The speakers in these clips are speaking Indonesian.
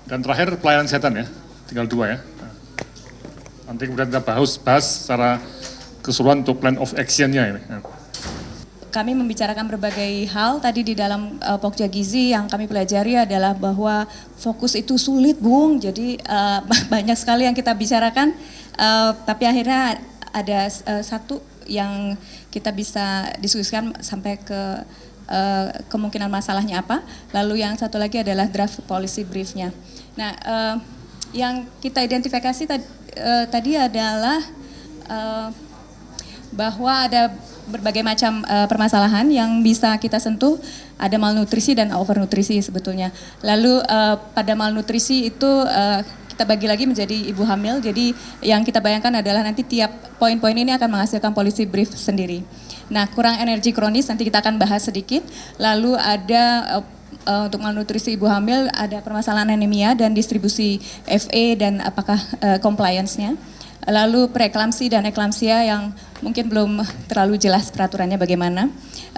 Dan terakhir pelayanan kesehatan ya, tinggal 2 ya. Nanti kemudian kita bahas secara keseluruhan untuk plan of action-nya ini. Kami membicarakan berbagai hal tadi di dalam Pokja Gizi. Yang kami pelajari adalah bahwa fokus itu sulit, Bung. Jadi banyak sekali yang kita bicarakan, tapi akhirnya ada satu yang kita bisa diskusikan sampai ke kemungkinan masalahnya apa. Lalu yang satu lagi adalah draft policy brief-nya. Nah, yang kita identifikasi tadi adalah bahwa ada berbagai macam permasalahan yang bisa kita sentuh, ada malnutrisi dan overnutrisi sebetulnya. Lalu pada malnutrisi itu kita bagi lagi menjadi ibu hamil, jadi yang kita bayangkan adalah nanti tiap poin-poin ini akan menghasilkan policy brief sendiri. Nah, kurang energi kronis nanti kita akan bahas sedikit, lalu ada untuk malnutrisi ibu hamil ada permasalahan anemia dan distribusi FA dan apakah compliance-nya. Lalu preeklamsi dan eklamsia yang mungkin belum terlalu jelas peraturannya bagaimana.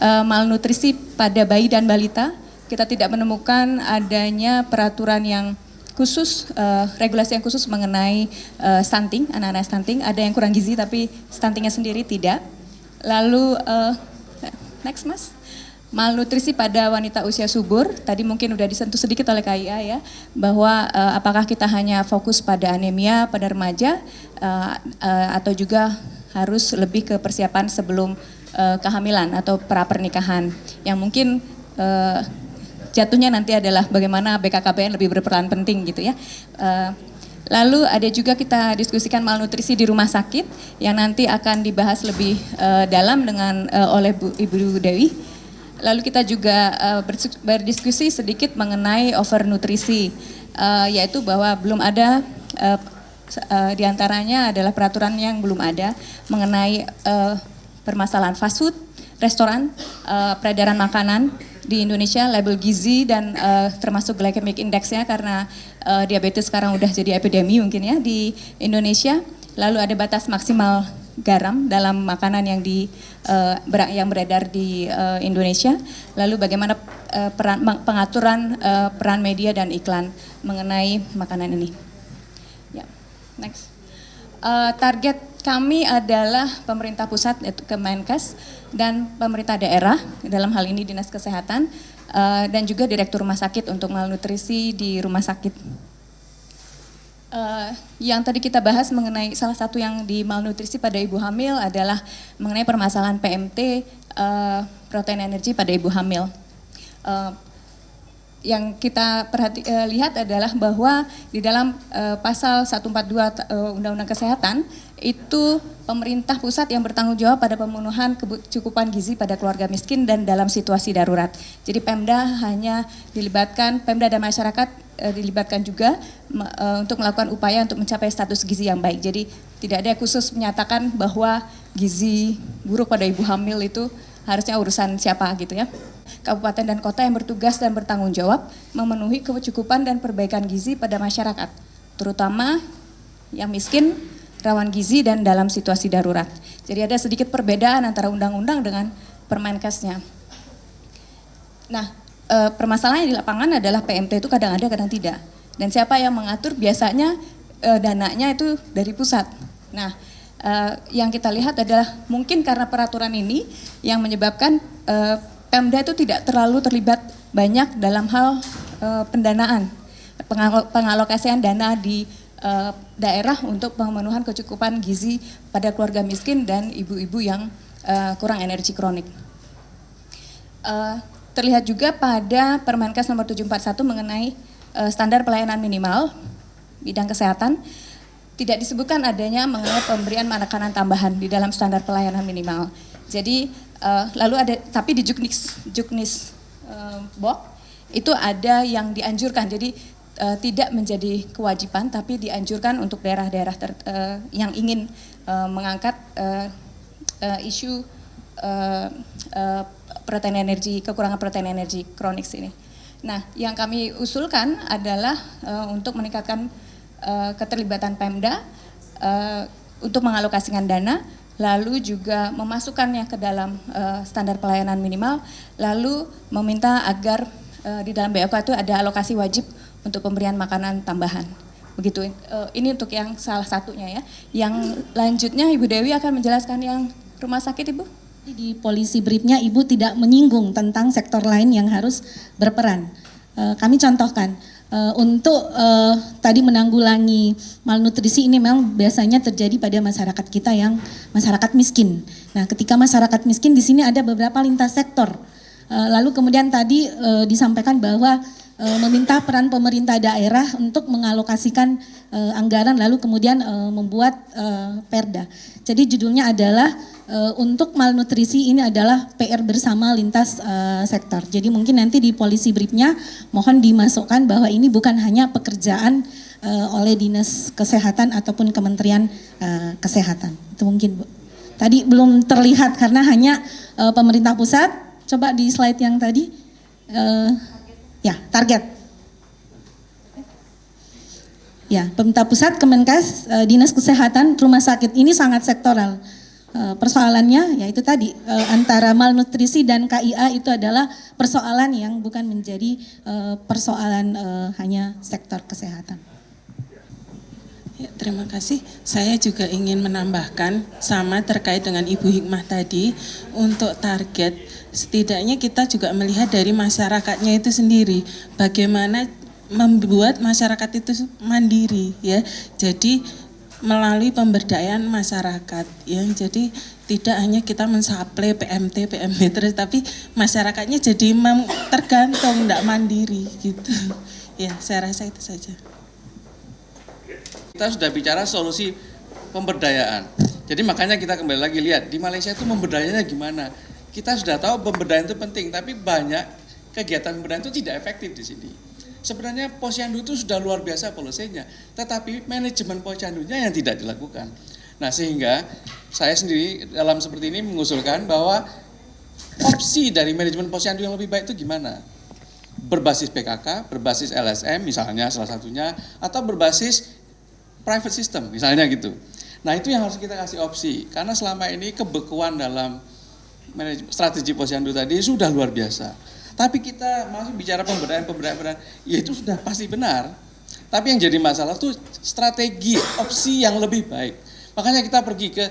Malnutrisi pada bayi dan balita, kita tidak menemukan adanya peraturan yang khusus, regulasi yang khusus mengenai stunting, anak-anak stunting. Ada yang kurang gizi tapi stuntingnya sendiri tidak. Lalu, next Mas. Malnutrisi pada wanita usia subur, tadi mungkin udah disentuh sedikit oleh KIA ya, bahwa apakah kita hanya fokus pada anemia pada remaja atau juga harus lebih ke persiapan sebelum kehamilan atau pra pernikahan, yang mungkin jatuhnya nanti adalah bagaimana BKKBN lebih berperan penting gitu ya. Lalu ada juga kita diskusikan malnutrisi di rumah sakit yang nanti akan dibahas lebih dalam dengan oleh Ibu Dewi. Lalu kita juga berdiskusi sedikit mengenai overnutrisi, yaitu bahwa belum ada, diantaranya adalah peraturan yang belum ada mengenai permasalahan fast food, restoran, peredaran makanan di Indonesia, label gizi dan termasuk glycemic index-nya karena diabetes sekarang udah jadi epidemi mungkin ya di Indonesia. Lalu ada batas maksimal garam dalam makanan yang beredar di Indonesia. Lalu bagaimana pengaturan peran media dan iklan mengenai makanan ini. Ya, next. Target kami adalah pemerintah pusat yaitu Kemenkes dan pemerintah daerah, dalam hal ini Dinas Kesehatan dan juga Direktur Rumah Sakit untuk malnutrisi di rumah sakit. Yang tadi kita bahas mengenai salah satu yang di malnutrisi pada ibu hamil adalah mengenai permasalahan PMT, protein energi pada ibu hamil. Yang kita lihat adalah bahwa di dalam pasal 142 Undang-Undang Kesehatan itu pemerintah pusat yang bertanggung jawab pada pemenuhan kecukupan gizi pada keluarga miskin dan dalam situasi darurat. Jadi Pemda hanya dilibatkan, Pemda dan masyarakat dilibatkan juga untuk melakukan upaya untuk mencapai status gizi yang baik. Jadi tidak ada khusus menyatakan bahwa gizi buruk pada ibu hamil itu harusnya urusan siapa gitu ya. Kabupaten dan kota yang bertugas dan bertanggung jawab memenuhi kecukupan dan perbaikan gizi pada masyarakat, terutama yang miskin, rawan gizi dan dalam situasi darurat. Jadi ada sedikit perbedaan antara undang-undang dengan Permenkesnya. Nah, permasalahannya di lapangan adalah PMT itu kadang ada, kadang tidak. Dan siapa yang mengatur biasanya dananya itu dari pusat. Nah, yang kita lihat adalah mungkin karena peraturan ini yang menyebabkan Pemda itu tidak terlalu terlibat banyak dalam hal pendanaan, pengalokasian dana di daerah untuk pemenuhan kecukupan gizi pada keluarga miskin dan ibu-ibu yang kurang energi kronik. Terlihat juga pada Permenkes nomor 741 mengenai standar pelayanan minimal bidang kesehatan, tidak disebutkan adanya mengenai pemberian makanan tambahan di dalam standar pelayanan minimal. Jadi lalu ada, tapi di Juknis Bok itu ada yang dianjurkan, jadi tidak menjadi kewajiban tapi dianjurkan untuk daerah-daerah yang ingin mengangkat isu protein energi, kekurangan protein energi kronik ini. Nah, yang kami usulkan adalah untuk meningkatkan keterlibatan Pemda untuk mengalokasikan dana, lalu juga memasukkannya ke dalam standar pelayanan minimal, lalu meminta agar di dalam BOK itu ada alokasi wajib untuk pemberian makanan tambahan. Begitu. Ini untuk yang salah satunya ya. Yang lanjutnya Ibu Dewi akan menjelaskan yang rumah sakit, Ibu. Di polisi briefnya Ibu tidak menyinggung tentang sektor lain yang harus berperan. Kami contohkan. Untuk tadi menanggulangi malnutrisi ini memang biasanya terjadi pada masyarakat kita yang masyarakat miskin. Nah, ketika masyarakat miskin di sini ada beberapa lintas sektor. Lalu kemudian tadi disampaikan bahwa meminta peran pemerintah daerah untuk mengalokasikan anggaran lalu kemudian membuat perda. Jadi judulnya adalah untuk malnutrisi ini adalah PR bersama lintas sektor. Jadi mungkin nanti di polisi briefnya mohon dimasukkan bahwa ini bukan hanya pekerjaan oleh Dinas Kesehatan ataupun Kementerian Kesehatan. Itu mungkin Bu. Tadi belum terlihat karena hanya pemerintah pusat. Coba di slide yang tadi. Ya, target. Ya, pemerintah pusat, Kemenkes, Dinas Kesehatan, rumah sakit ini sangat sektoral. Persoalannya yaitu tadi antara malnutrisi dan KIA itu adalah persoalan yang bukan menjadi persoalan hanya sektor kesehatan. Ya, terima kasih. Saya juga ingin menambahkan sama terkait dengan Ibu Hikmah tadi untuk target. Setidaknya kita juga melihat dari masyarakatnya itu sendiri, bagaimana membuat masyarakat itu mandiri ya. Jadi melalui pemberdayaan masyarakat ya. Jadi tidak hanya kita mensuplai PMT terus, tapi masyarakatnya jadi tergantung, tidak mandiri gitu. Ya, saya rasa itu saja. Kita sudah bicara solusi pemberdayaan. Jadi makanya kita kembali lagi lihat di Malaysia itu pemberdayanya gimana. Kita sudah tahu pemberdayaan itu penting, tapi banyak kegiatan pemberdayaan itu tidak efektif di sini. Sebenarnya posyandu itu sudah luar biasa polisinya, tetapi manajemen posyandunya yang tidak dilakukan. Nah, sehingga saya sendiri dalam seperti ini mengusulkan bahwa opsi dari manajemen posyandu yang lebih baik itu gimana? Berbasis PKK, berbasis LSM misalnya salah satunya, atau berbasis private system misalnya gitu. Nah, itu yang harus kita kasih opsi, karena selama ini kebekuan dalam strategi posyandu tadi sudah luar biasa. Tapi kita masih bicara pemberdayaan, ya itu sudah pasti benar. Tapi yang jadi masalah itu strategi, opsi yang lebih baik. Makanya kita pergi ke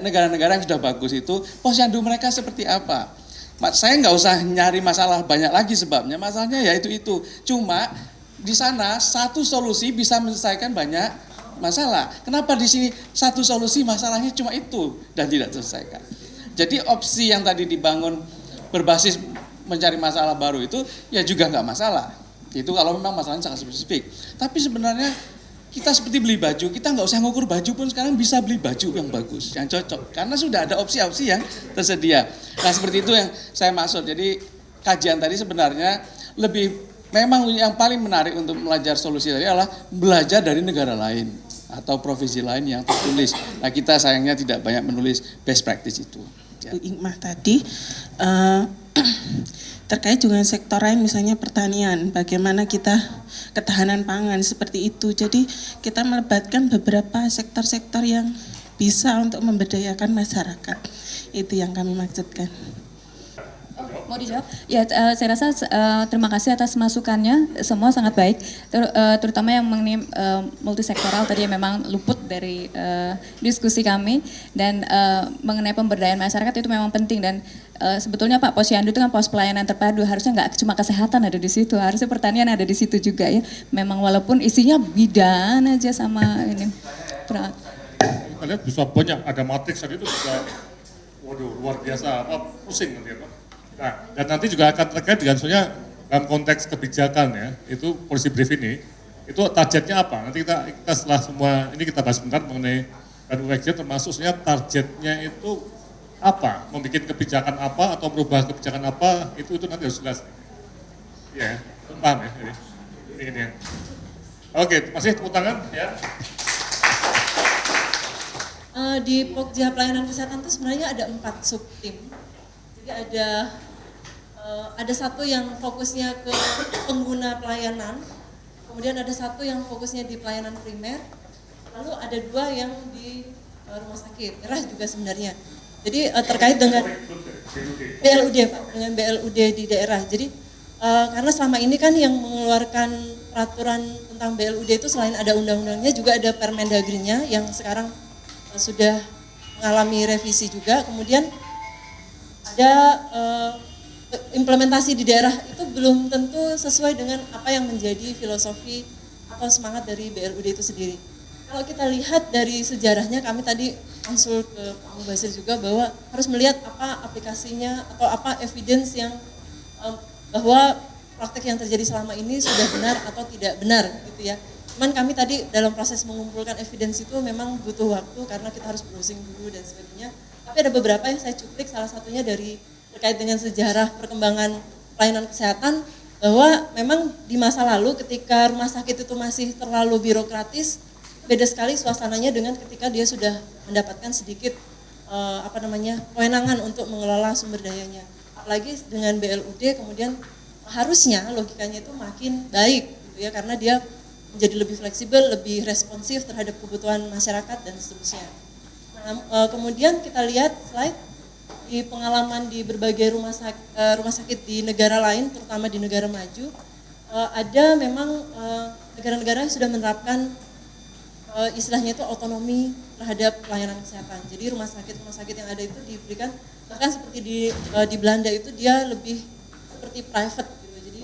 negara-negara yang sudah bagus itu, posyandu mereka seperti apa. Saya nggak usah nyari masalah banyak lagi sebabnya, masalahnya ya itu. Cuma di sana satu solusi bisa menyelesaikan banyak masalah. Kenapa di sini satu solusi masalahnya cuma itu dan tidak terselesaikan. Jadi opsi yang tadi dibangun berbasis mencari masalah baru itu ya juga nggak masalah. Itu kalau memang masalahnya sangat spesifik. Tapi sebenarnya kita seperti beli baju, kita nggak usah ngukur baju pun sekarang bisa beli baju yang bagus, yang cocok. Karena sudah ada opsi-opsi yang tersedia. Nah, seperti itu yang saya maksud. Jadi kajian tadi sebenarnya lebih, memang yang paling menarik untuk belajar solusi tadi adalah belajar dari negara lain atau provinsi lain yang tertulis. Nah, kita sayangnya tidak banyak menulis best practice itu. Bu Hikmah tadi terkait dengan sektor lain misalnya pertanian, bagaimana kita ketahanan pangan seperti itu. Jadi kita melibatkan beberapa sektor-sektor yang bisa untuk memberdayakan masyarakat. Itu yang kami maksudkan. Mau dijawab? Ya, saya rasa terima kasih atas masukannya, semua sangat baik, terutama yang mengenai multisektoral tadi yang memang luput dari diskusi kami, dan mengenai pemberdayaan masyarakat itu memang penting, dan sebetulnya Pak Posyandu itu kan pos pelayanan terpadu, harusnya nggak cuma kesehatan ada di situ, harusnya pertanian ada di situ juga ya, memang walaupun isinya bidan aja sama ini. Kita lihat bisa banyak, ada matriks tadi itu juga, waduh luar biasa, pusing nanti ya Pak. Nah, dan nanti juga akan terkait dengan soalnya dalam konteks kebijakan ya, itu polisi brief ini, itu targetnya apa? Nanti kita setelah semua ini kita bahas bentar mengenai dan UXJ termasuk sebenarnya targetnya itu apa? Membuat kebijakan apa atau merubah kebijakan apa, itu nanti harus jelas. Ya, paham ya? Ini ya. Oke, masih tepuk tangan ya. Di Pokja Pelayanan Kesehatan itu sebenarnya ada 4 subtim. Jadi ada satu yang fokusnya ke pengguna pelayanan, kemudian ada satu yang fokusnya di pelayanan primer, lalu ada 2 yang di rumah sakit, RAS juga sebenarnya. Jadi terkait dengan BLUD Pak, dengan BLUD di daerah. Jadi karena selama ini kan yang mengeluarkan peraturan tentang BLUD itu selain ada undang-undangnya juga ada Permendagrinya yang sekarang sudah mengalami revisi juga. Kemudian ada implementasi di daerah itu belum tentu sesuai dengan apa yang menjadi filosofi atau semangat dari BLUD itu sendiri. Kalau kita lihat dari sejarahnya, kami tadi konsul ke Pak Mubasir juga bahwa harus melihat apa aplikasinya atau apa evidence yang bahwa praktek yang terjadi selama ini sudah benar atau tidak benar gitu ya. Cuman kami tadi dalam proses mengumpulkan evidence itu memang butuh waktu karena kita harus browsing dulu dan sebagainya. Tapi ada beberapa yang saya cuplik, salah satunya dari terkait dengan sejarah perkembangan pelayanan kesehatan, bahwa memang di masa lalu ketika rumah sakit itu masih terlalu birokratis, beda sekali suasananya dengan ketika dia sudah mendapatkan sedikit kewenangan untuk mengelola sumber dayanya. Apalagi dengan BLUD kemudian harusnya logikanya itu makin baik gitu ya, karena dia menjadi lebih fleksibel, lebih responsif terhadap kebutuhan masyarakat dan seterusnya. Nah, kemudian kita lihat slide di pengalaman di berbagai rumah sakit di negara lain, terutama di negara maju, ada memang negara-negara yang sudah menerapkan istilahnya itu otonomi terhadap pelayanan kesehatan. Jadi rumah sakit yang ada itu diberikan, bahkan seperti di Belanda itu dia lebih seperti private gitu. Jadi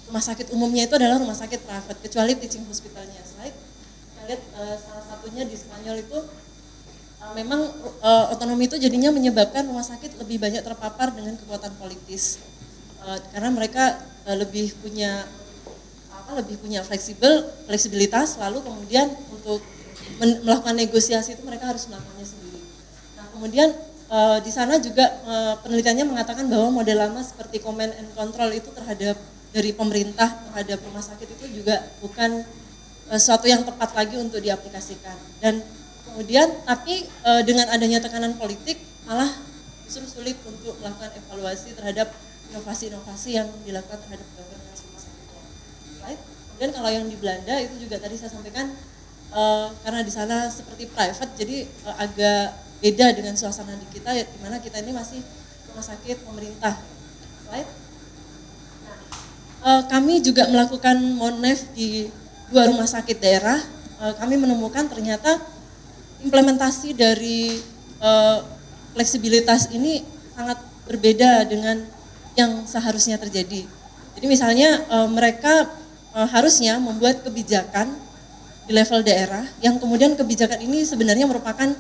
rumah sakit umumnya itu adalah rumah sakit private, kecuali teaching hospitalnya. Slide, kita lihat salah satunya di Spanyol itu memang otonomi itu jadinya menyebabkan rumah sakit lebih banyak terpapar dengan kekuatan politis, karena mereka lebih punya fleksibilitas, lalu kemudian untuk melakukan negosiasi itu mereka harus melakukannya sendiri. Nah, kemudian di sana juga penelitiannya mengatakan bahwa model lama seperti command and control itu terhadap dari pemerintah terhadap rumah sakit itu juga bukan sesuatu yang tepat lagi untuk diaplikasikan. Dan kemudian tapi dengan adanya tekanan politik malah justru sulit untuk melakukan evaluasi terhadap inovasi-inovasi yang dilakukan terhadap governance rumah sakitnya. Right? Kemudian kalau yang di Belanda itu juga tadi saya sampaikan karena di sana seperti private, jadi agak beda dengan suasana di kita, ya, di mana kita ini masih rumah sakit pemerintah. Right? Nah, kami juga melakukan monef di 2 rumah sakit daerah. Kami menemukan ternyata implementasi dari fleksibilitas ini sangat berbeda dengan yang seharusnya terjadi. Jadi misalnya mereka harusnya membuat kebijakan di level daerah, yang kemudian kebijakan ini sebenarnya merupakan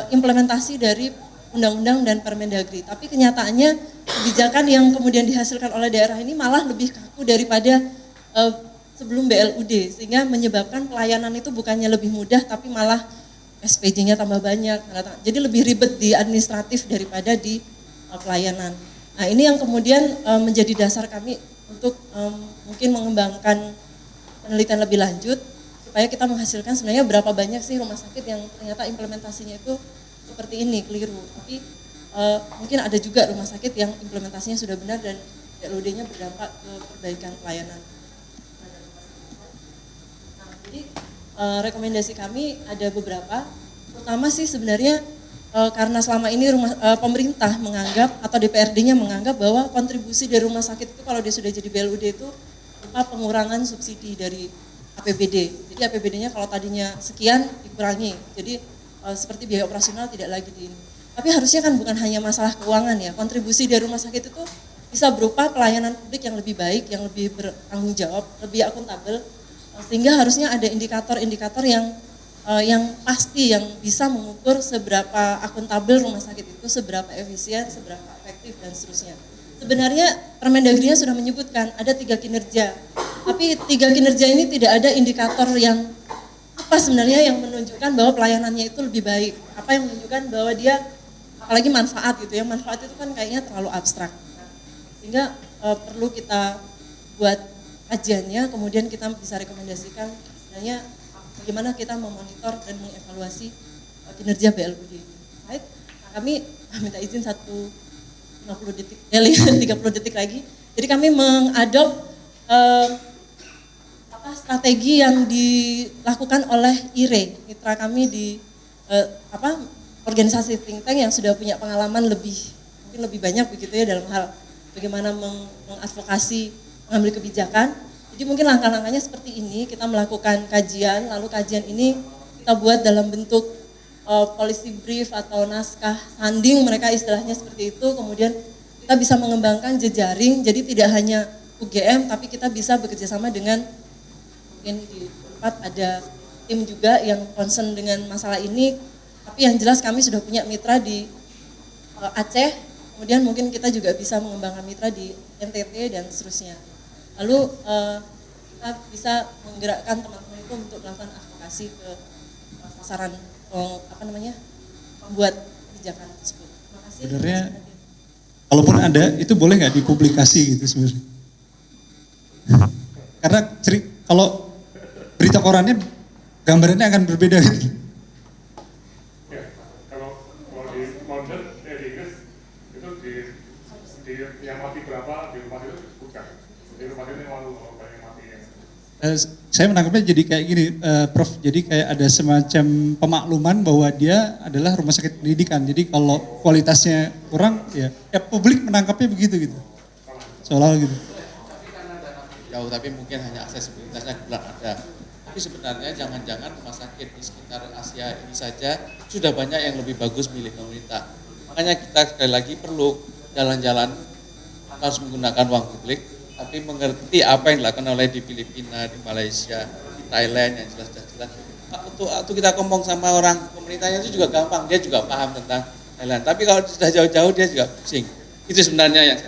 implementasi dari undang-undang dan Permendagri. Tapi kenyataannya kebijakan yang kemudian dihasilkan oleh daerah ini malah lebih kaku daripada sebelum BLUD, sehingga menyebabkan pelayanan itu bukannya lebih mudah, tapi malah SPJ-nya tambah banyak. Jadi lebih ribet di administratif daripada di pelayanan. Nah, ini yang kemudian menjadi dasar kami untuk mungkin mengembangkan penelitian lebih lanjut, supaya kita menghasilkan sebenarnya berapa banyak sih rumah sakit yang ternyata implementasinya itu seperti ini, keliru. Tapi mungkin ada juga rumah sakit yang implementasinya sudah benar dan BLUD-nya berdampak ke perbaikan pelayanan. Nah, jadi rekomendasi kami ada beberapa. Pertama sih sebenarnya karena selama ini pemerintah menganggap atau DPRD-nya menganggap bahwa kontribusi dari rumah sakit itu kalau dia sudah jadi BLUD itu berupa pengurangan subsidi dari APBD. Jadi APBD-nya kalau tadinya sekian dikurangi. Jadi seperti biaya operasional tidak lagi di ini. Tapi harusnya kan bukan hanya masalah keuangan ya. Kontribusi dari rumah sakit itu bisa berupa pelayanan publik yang lebih baik, yang lebih bertanggung jawab, lebih akuntabel. Sehingga harusnya ada indikator-indikator yang pasti, yang bisa mengukur seberapa akuntabel rumah sakit itu, seberapa efisien, seberapa efektif dan seterusnya. Sebenarnya Permendagri-nya sudah menyebutkan ada 3 kinerja, tapi 3 kinerja ini tidak ada indikator yang apa sebenarnya yang menunjukkan bahwa pelayanannya itu lebih baik. Apa yang menunjukkan bahwa dia, apalagi manfaat gitu ya, manfaat itu kan kayaknya terlalu abstrak. Sehingga perlu kita buat kajiannya, kemudian kita bisa rekomendasikan sebenarnya bagaimana kita memonitor dan mengevaluasi kinerja BLUD. Right? Nah, kami minta izin 30 detik lagi. Jadi kami mengadop strategi yang dilakukan oleh IRE, mitra kami di organisasi think tank yang sudah punya pengalaman mungkin lebih banyak begitu ya dalam hal bagaimana mengadvokasi, mengambil kebijakan. Jadi Jadi mungkin langkah-langkahnya seperti ini, kita melakukan kajian, lalu kajian ini kita buat dalam bentuk policy brief atau naskah sanding, mereka istilahnya seperti itu, kemudian kita bisa mengembangkan jejaring, jadi tidak hanya UGM, tapi kita bisa bekerja sama dengan, mungkin di tempat ada tim juga yang concern dengan masalah ini, tapi yang jelas kami sudah punya mitra di Aceh, kemudian mungkin kita juga bisa mengembangkan mitra di NTT dan seterusnya. Lalu kita bisa menggerakkan teman-teman itu untuk melakukan advokasi ke sasaran membuat kebijakan tersebut. Terima kasih. Sebenarnya kalaupun ada itu boleh nggak dipublikasi gitu sebenarnya? Karena kalau berita korannya gambarannya akan berbeda gitu. Ya, kalau di London, di Inggris itu di yang mati berapa di rumah itu disebutkan. Di rumah itu yang banyak mati yang. Saya menangkapnya jadi kayak gini, Prof. Jadi kayak ada semacam pemakluman bahwa dia adalah rumah sakit pendidikan. Jadi kalau kualitasnya kurang, ya publik menangkapnya begitu gitu. Seolah gitu. Jauh, tapi mungkin hanya aksesibilitasnya kurang ada. Tapi sebenarnya jangan-jangan rumah sakit di sekitar Asia ini saja sudah banyak yang lebih bagus milik pemerintah. Makanya kita sekali lagi perlu jalan-jalan, harus menggunakan uang publik, tapi mengerti apa yang dilakukan oleh di Filipina, di Malaysia, di Thailand yang jelas-jelas. Waktu kita ngomong sama orang pemerintahnya itu juga gampang, dia juga paham tentang Thailand. Tapi kalau sudah jauh-jauh dia juga pusing. Itu sebenarnya yang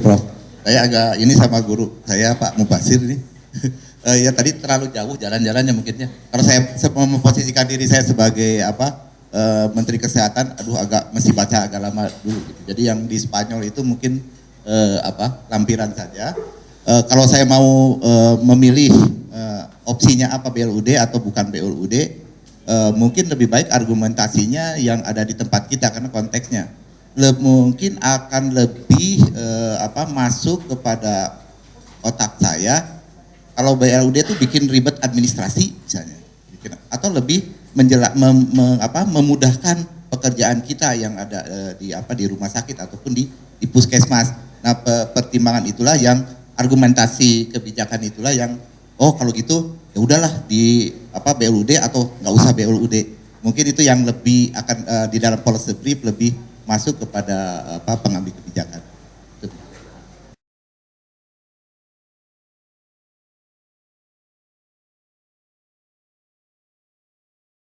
Prof. Saya agak ini sama guru saya Pak Mubasir ini. Ya tadi terlalu jauh jalan-jalannya mungkinnya. Kalau saya memposisikan diri saya sebagai Menteri Kesehatan, agak mesti baca agak lama dulu gitu. Jadi yang di Spanyol itu mungkin lampiran saja. Kalau saya mau memilih opsinya apa BLUD atau bukan BLUD, mungkin lebih baik argumentasinya yang ada di tempat kita karena konteksnya mungkin akan lebih masuk kepada otak saya kalau BLUD itu bikin ribet administrasi misalnya, atau lebih memudahkan pekerjaan kita yang ada di rumah sakit ataupun di puskesmas. Nah pertimbangan itulah yang argumentasi kebijakan itulah yang kalau gitu ya udahlah di BLUD atau nggak usah BLUD. Mungkin itu yang lebih akan di dalam policy brief lebih masuk kepada pengambil kebijakan.